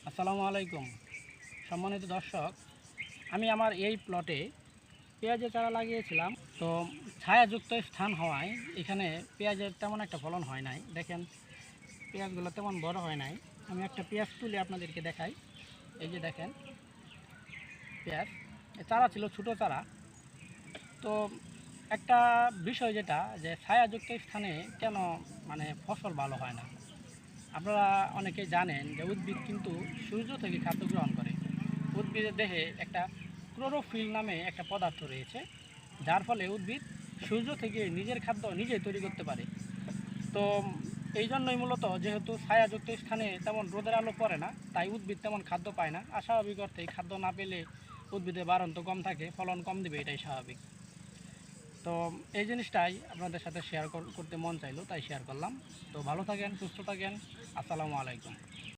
আসসালামু আলাইকুম। সম্মানিত দর্শক, আমি আমার এই প্লটে পেঁয়াজের চারা লাগিয়েছিলাম। তো ছায়াযুক্ত স্থান হওয়ায় এখানে পেঁয়াজের তেমন একটা ফলন হয় নাই। দেখেন, পেঁয়াজগুলো তেমন বড় হয় নাই। আমি একটা পেঁয়াজ তুলে আপনাদেরকে দেখাই। এই যে দেখেন পেঁয়াজ, চারা ছিল ছোটো চারা। তো একটা বিষয় যেটা যে ছায়াযুক্ত স্থানে কেন ফসল ভালো হয় না। আপনারা অনেকেই জানেন যে উদ্ভিদ কিন্তু সূর্য থেকে খাদ্য গ্রহণ করে। উদ্ভিদের দেহে একটা ক্লোরোফিল নামে একটা পদার্থ রয়েছে, যার ফলে উদ্ভিদ সূর্য থেকে নিজের খাদ্য নিজেই তৈরি করতে পারে। তো এই জন্যই মূলত যেহেতু ছায়াযুক্ত স্থানে তেমন রোদের আলো পড়ে না, তাই উদ্ভিদ তেমন খাদ্য পায় না। আর স্বাভাবিক অর্থেই খাদ্য না পেলে উদ্ভিদের বাড়ন্ত কম থাকে, ফলন কম দেবে, এটাই স্বাভাবিক। তো এই জিনিসটাই আপনাদের সাথে শেয়ার করতে মন চাইলো, তাই শেয়ার করলাম। তো ভালো থাকেন, সুস্থ থাকেন। আসসালামু আলাইকুম।